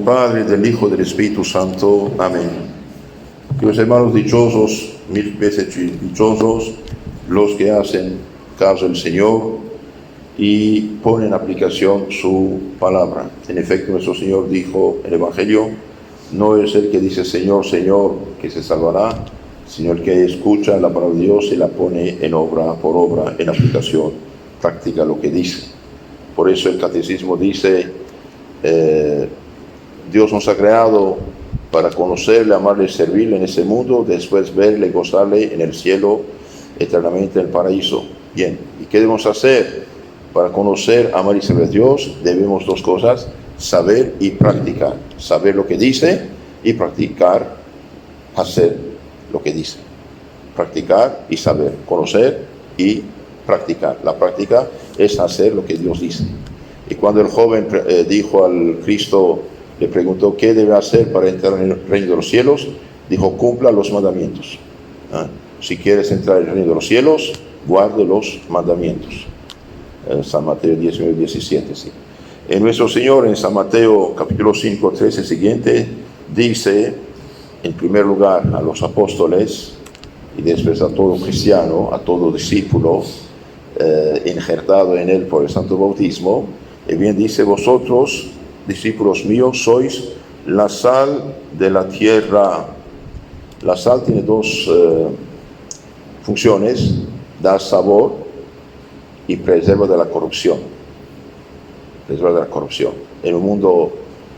Padre, del Hijo y del Espíritu Santo. Amén. Queridos hermanos, dichosos, mil veces dichosos, los que hacen caso del Señor y ponen en aplicación su palabra. En efecto, nuestro Señor dijo en el Evangelio: no es el que dice Señor, Señor, que se salvará, sino el que escucha la palabra de Dios y la pone en obra, por obra, en aplicación práctica lo que dice. Por eso el catecismo dice: Dios nos ha creado para conocerle, amarle y servirle en este mundo, después verle y gozarle en el cielo, eternamente en el paraíso. Bien, ¿y qué debemos hacer para conocer, amar y servir a Dios? Debemos dos cosas: saber y practicar. Saber lo que dice y practicar, hacer lo que dice. Practicar y saber, conocer y practicar. La práctica es hacer lo que Dios dice. Y cuando el joven dijo al Cristo, le preguntó qué debe hacer para entrar en el reino de los cielos, dijo: cumpla los mandamientos. Si quieres entrar en el reino de los cielos, guarde los mandamientos. San Mateo 19, 17. Sí. En nuestro Señor, en San Mateo capítulo 5, 13 siguiente, dice, en primer lugar, a los apóstoles y después a todo cristiano, a todo discípulo injertado en él por el santo bautismo, y bien dice: vosotros, discípulos míos, sois la sal de la tierra. La sal tiene dos funciones: da sabor y preserva de la corrupción. Preserva de la corrupción. En un mundo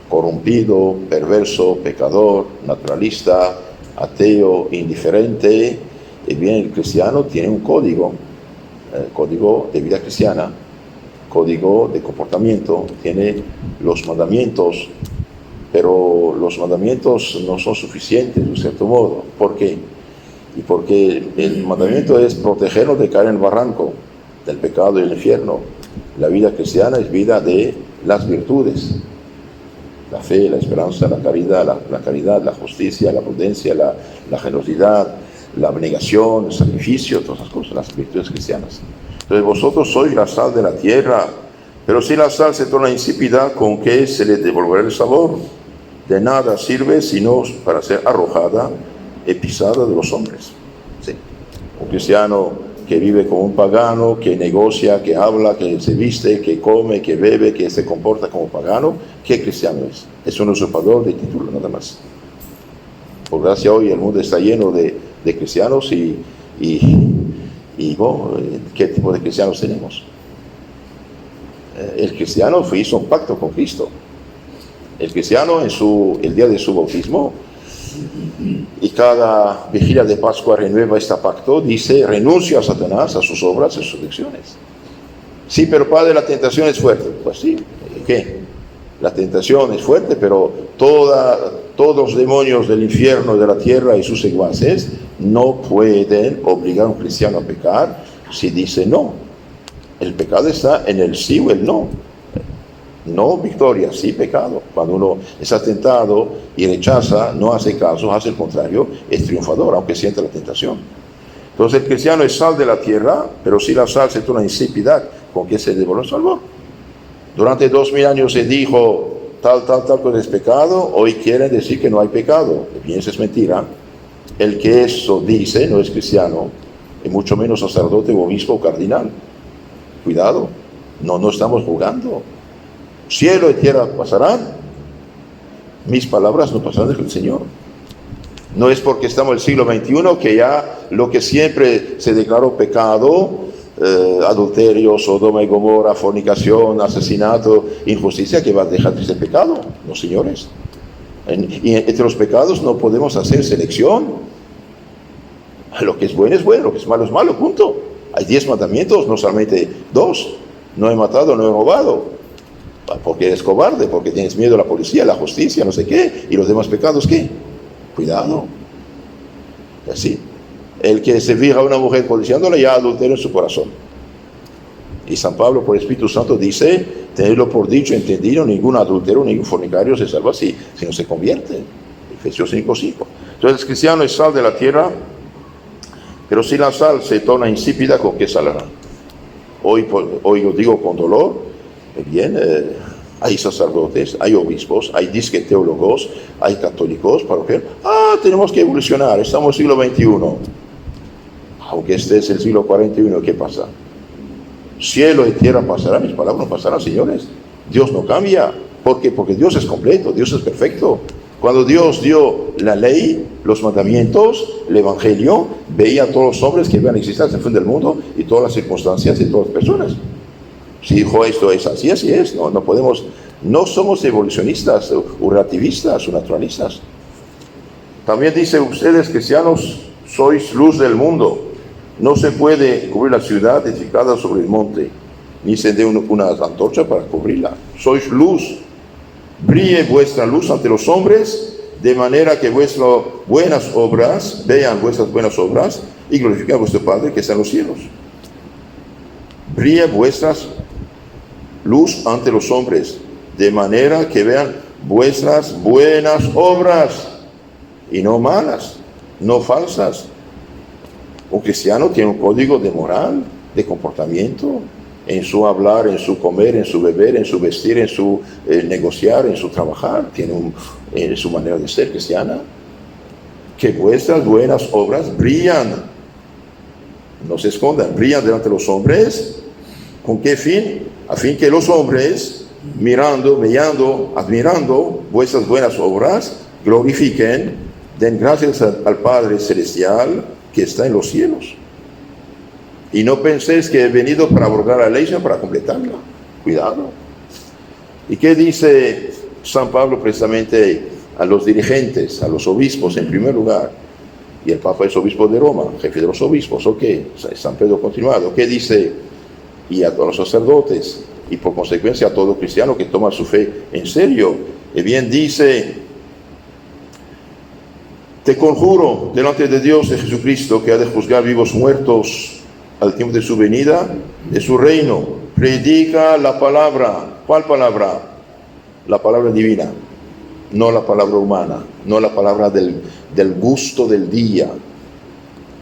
corrompido, perverso, pecador, naturalista, ateo, indiferente, y bien el cristiano tiene un código de vida cristiana, código de comportamiento, tiene los mandamientos, pero los mandamientos no son suficientes, de cierto modo. ¿Por qué? Y porque el mandamiento es protegernos de caer en el barranco del pecado y el infierno. La vida cristiana es vida de las virtudes: la fe, la esperanza, la caridad, la justicia, la prudencia, la generosidad, la abnegación, el sacrificio, todas esas cosas, las virtudes cristianas. Entonces vosotros sois la sal de la tierra, pero si la sal se torna insípida, ¿con qué se le devolverá el sabor? De nada sirve sino para ser arrojada y pisada de los hombres. Sí. Un cristiano que vive como un pagano, que negocia, que habla, que se viste, que come, que bebe, que se comporta como pagano, ¿qué cristiano es? Es un usurpador de título, nada más. Por gracia hoy el mundo está lleno de cristianos y bueno, ¿qué tipo de cristianos tenemos? El cristiano hizo un pacto con Cristo. El cristiano el día de su bautismo, y cada vigilia de Pascua renueva este pacto, dice: renuncio a Satanás, a sus obras, a sus adicciones. Sí, pero Padre, la tentación es fuerte. Pues sí, ¿qué? La tentación es fuerte, pero todos los demonios del infierno, de la tierra y sus secuaces no pueden obligar a un cristiano a pecar si dice no. El pecado está en el sí o el no. No victoria, sí pecado. Cuando uno está tentado y rechaza, no hace caso, hace el contrario, es triunfador, aunque sienta la tentación. Entonces el cristiano es sal de la tierra, pero si la sal se torna insípida, ¿con qué se devuelve el sabor? Durante 2000 años se dijo tal cosa es pecado, hoy quieren decir que no hay pecado. Bien, eso es mentira. El que eso dice no es cristiano, y mucho menos sacerdote, obispo o cardinal. Cuidado, no estamos jugando. Cielo y tierra pasarán, mis palabras no pasarán del Señor. No es porque estamos en el siglo XXI que ya lo que siempre se declaró pecado, adulterio, Sodoma y Gomorra, fornicación, asesinato, injusticia, que va a dejar de ser pecado. No, señores. Y entre los pecados no podemos hacer selección. Lo que es bueno, lo que es malo, punto. Hay 10 mandamientos, no solamente 2. No he matado, no he robado. Porque eres cobarde, porque tienes miedo a la policía, a la justicia, no sé qué. ¿Y los demás pecados qué? Cuidado. Así. El que se fija a una mujer codiciándola ya adultera en su corazón. Y San Pablo, por el Espíritu Santo, dice: tenedlo por dicho, entendido, ningún adultero, ningún fornicario se salva si no se convierte. Efesios 5:5. Entonces el cristiano es sal de la tierra, pero si la sal se torna insípida, ¿con qué salará? Hoy lo digo con dolor. Bien, Hay sacerdotes, hay obispos, hay disque teólogos, hay católicos, parroquianos. Tenemos que evolucionar, estamos en el siglo XXI. Aunque este es el siglo XXI, ¿qué pasa? Cielo y tierra pasarán, mis palabras no pasarán, señores. Dios no cambia. ¿Por qué? Porque Dios es completo, Dios es perfecto. Cuando Dios dio la ley, los mandamientos, el evangelio, veía a todos los hombres que iban a existir hasta el fin del mundo y todas las circunstancias de todas las personas. Si dijo esto es así, así es. No podemos, no somos evolucionistas, o relativistas, o naturalistas. También dice, ustedes cristianos sois luz del mundo. No se puede cubrir la ciudad edificada sobre el monte, ni se dé una antorcha para cubrirla. Sois luz. Brille vuestra luz ante los hombres, de manera que vuestras buenas obras, vean vuestras buenas obras y glorifiquen a vuestro Padre que está en los cielos. Brille vuestras luz ante los hombres, de manera que vean vuestras buenas obras y no malas, no falsas. Un cristiano tiene un código de moral, de comportamiento, en su hablar, en su comer, en su beber, en su vestir, en su negociar, en su trabajar. Tiene su manera de ser cristiana. Que vuestras buenas obras brillan, no se escondan, brillan delante de los hombres. ¿Con qué fin? A fin que los hombres, mirando, admirando vuestras buenas obras, glorifiquen, den gracias al Padre Celestial que está en los cielos. Y no penséis que he venido para abrogar la ley, sino para completarla. Cuidado. ¿Y qué dice San Pablo precisamente a los dirigentes, a los obispos en primer lugar? Y el Papa es obispo de Roma, jefe de los obispos, ¿ok? San Pedro continuado. ¿Qué dice? Y a todos los sacerdotes, y por consecuencia a todo cristiano que toma su fe en serio. Y bien dice: te conjuro delante de Dios, de Jesucristo, que ha de juzgar vivos muertos al tiempo de su venida, de su reino. Predica la palabra. ¿Cuál palabra? La palabra divina, no la palabra humana, no la palabra del gusto del día.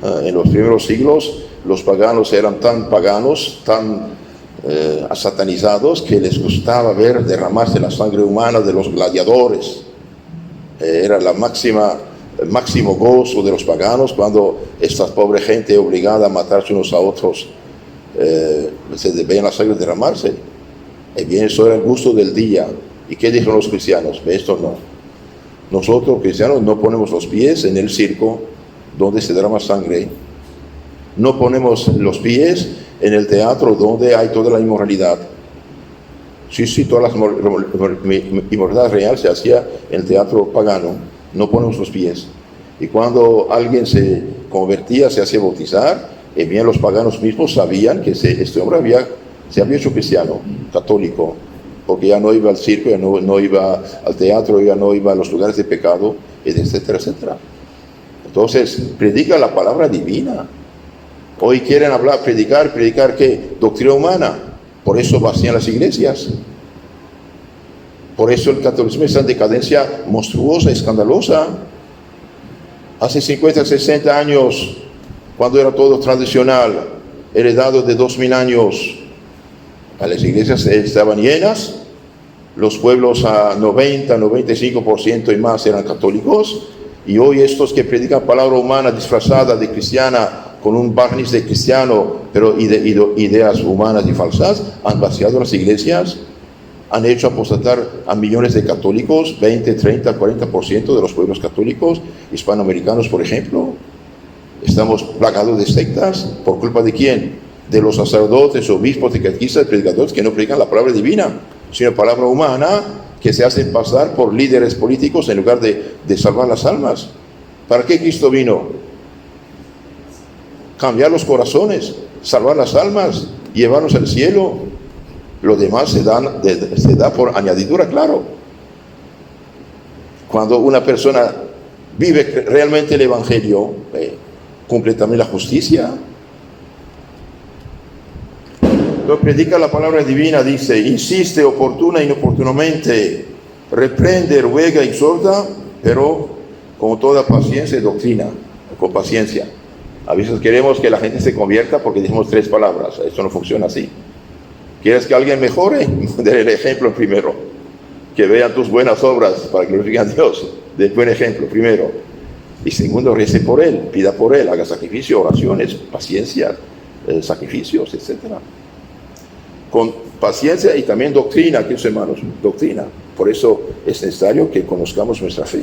En los primeros siglos los paganos eran tan paganos, tan satanizados, que les gustaba ver derramarse la sangre humana de los gladiadores. Era el máximo gozo de los paganos cuando esta pobre gente obligada a matarse unos a otros se veían la sangre derramarse. Y bien, eso era el gusto del día. ¿Y qué dijeron los cristianos? Esto no. Nosotros cristianos no ponemos los pies en el circo donde se derrama sangre. No ponemos los pies en el teatro donde hay toda la inmoralidad. Sí, toda la inmoralidad real se hacía en el teatro pagano. No ponemos los pies. Y cuando alguien se convertía, se hacía bautizar, bien los paganos mismos sabían que este hombre se había hecho cristiano, católico, porque ya no iba al circo, ya no iba al teatro, ya no iba a los lugares de pecado, etcétera, etcétera. Entonces, predica la palabra divina. Hoy quieren predicar ¿qué? Doctrina humana. Por eso vacían las iglesias. Por eso el catolicismo está en decadencia monstruosa, escandalosa. Hace 50, 60 años, cuando era todo tradicional, heredado de 2000 años, las iglesias estaban llenas, los pueblos a 90, 95% y más eran católicos, y hoy estos que predican palabra humana disfrazada de cristiana, con un barniz de cristiano, pero ideas humanas y falsas, han vaciado las iglesias. Han hecho apostatar a millones de católicos, 20, 30, 40% de los pueblos católicos, hispanoamericanos, por ejemplo. Estamos plagados de sectas. ¿Por culpa de quién? De los sacerdotes, obispos, catequistas, predicadores que no predican la palabra divina, sino palabra humana, que se hacen pasar por líderes políticos en lugar de salvar las almas. ¿Para qué Cristo vino? Cambiar los corazones, salvar las almas, llevarnos al cielo. Lo demás se da por añadidura, claro. Cuando una persona vive realmente el Evangelio, cumple también la justicia. Entonces predica la palabra divina, dice, insiste oportuna e inoportunamente, reprende, ruega, exhorta, pero con toda paciencia y doctrina, con paciencia. A veces queremos que la gente se convierta porque decimos 3 palabras. Esto no funciona así. ¿Quieres que alguien mejore? Dé el ejemplo primero. Que vean tus buenas obras para que glorifiquen a Dios. Dé buen ejemplo primero. Y segundo, rece por él, pida por él, haga sacrificio, oraciones, paciencia, sacrificios, etc. Con paciencia y también doctrina, queridos hermanos, doctrina. Por eso es necesario que conozcamos nuestra fe.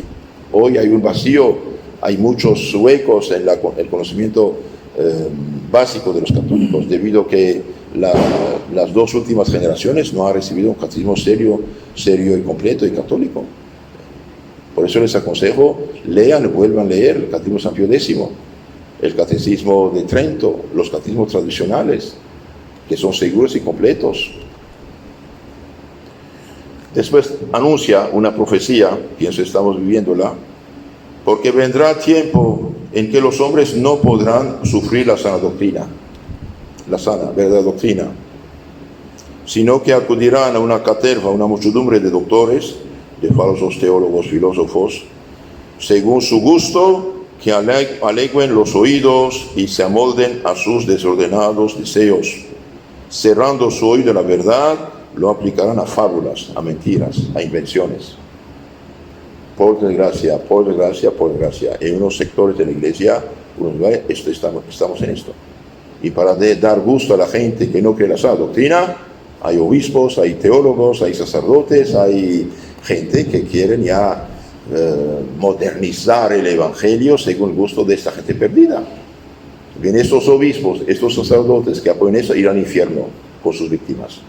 Hoy hay un vacío, hay muchos huecos en el conocimiento básico de los católicos, debido a que las dos últimas generaciones no han recibido un catecismo serio y completo y católico. Por eso les aconsejo, lean y vuelvan a leer el Catecismo de San Pío X, el Catecismo de Trento, los catecismos tradicionales, que son seguros y completos. Después anuncia una profecía, pienso estamos viviéndola, porque vendrá tiempo en que los hombres no podrán sufrir la sana doctrina, la sana, verdadera doctrina, sino que acudirán a una caterva, una muchedumbre de doctores, de falsos teólogos, filósofos, según su gusto, que aleguen los oídos y se amolden a sus desordenados deseos. Cerrando su oído a la verdad, lo aplicarán a fábulas, a mentiras, a invenciones. Por desgracia, en unos sectores de la iglesia, estamos en esto. Y para dar gusto a la gente que no cree la sana doctrina, hay obispos, hay teólogos, hay sacerdotes, hay gente que quieren ya modernizar el evangelio según el gusto de esta gente perdida. Bien, estos obispos, estos sacerdotes que apoyan eso, irán al infierno con sus víctimas,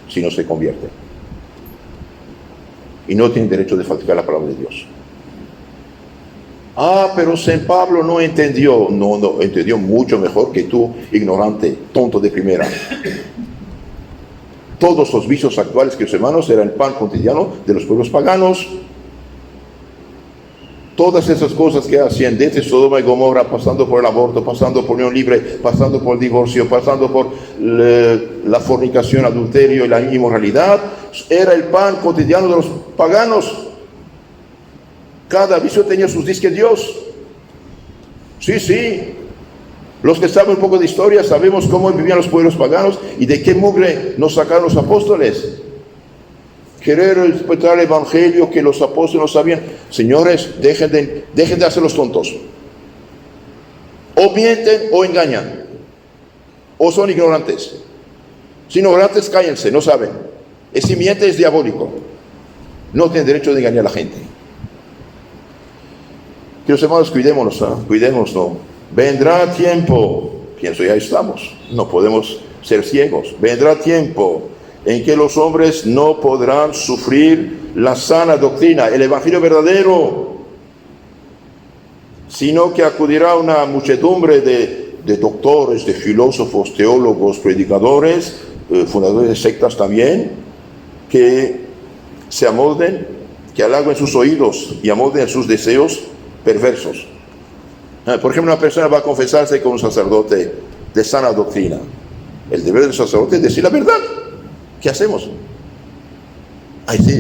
si no se convierten. Y no tienen derecho de falsificar la palabra de Dios. Pero San Pablo no entendió. No, entendió mucho mejor que tú, ignorante, tonto de primera. Todos los vicios actuales, que los hermanos, eran el pan cotidiano de los pueblos paganos. Todas esas cosas que hacían desde Sodoma y Gomorra, pasando por el aborto, pasando por unión libre, pasando por el divorcio, pasando por la fornicación, adulterio y la inmoralidad, era el pan cotidiano de los paganos. Cada vicio tenía sus disques Dios. Sí. Los que saben un poco de historia sabemos cómo vivían los pueblos paganos y de qué mugre nos sacaron los apóstoles. Querer respetar el evangelio que los apóstoles no sabían. Señores, dejen de hacer los tontos. O mienten o engañan. O son ignorantes. Si ignorantes, cállense, no saben. Si miente es diabólico. No tienen derecho de engañar a la gente. Queridos hermanos, cuidémonos. Vendrá tiempo, pienso ya estamos, no podemos ser ciegos. Vendrá tiempo en que los hombres no podrán sufrir la sana doctrina, el evangelio verdadero, sino que acudirá una muchedumbre de doctores, de filósofos, teólogos, predicadores, fundadores de sectas también, que se amolden, que halaguen sus oídos y amolden sus deseos perversos. Por ejemplo, una persona va a confesarse con un sacerdote de sana doctrina. El deber del sacerdote es decir la verdad. ¿Qué hacemos?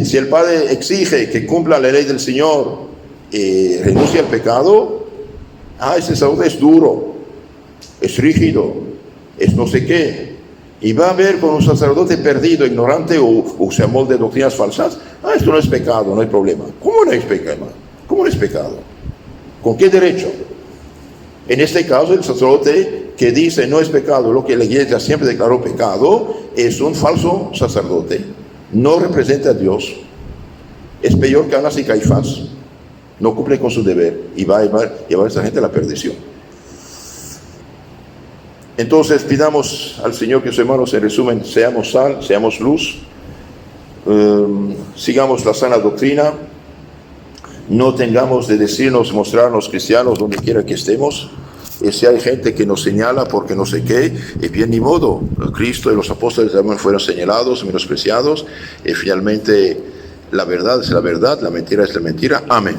Si el padre exige que cumpla la ley del Señor y renuncia al pecado, ese sacerdote es duro, es rígido, es no sé qué. Y va a ver con un sacerdote perdido, ignorante o se amolde de doctrinas falsas. Esto no es pecado, no hay problema. ¿Cómo no es pecado? ¿Cómo no es pecado? ¿Con qué derecho? En este caso, el sacerdote que dice no es pecado, lo que la iglesia siempre declaró pecado, es un falso sacerdote. No representa a Dios. Es peor que Anás y Caifás. No cumple con su deber y va a llevar a esa gente a la perdición. Entonces pidamos al Señor, que sus hermanos, en resumen, seamos sal, seamos luz, sigamos la sana doctrina. No tengamos de decirnos, mostrarnos cristianos donde quiera que estemos. Si hay gente que nos señala porque no sé qué, bien ni modo. Cristo y los apóstoles también fueron señalados, menospreciados. Finalmente, la verdad es la verdad, la mentira es la mentira. Amén.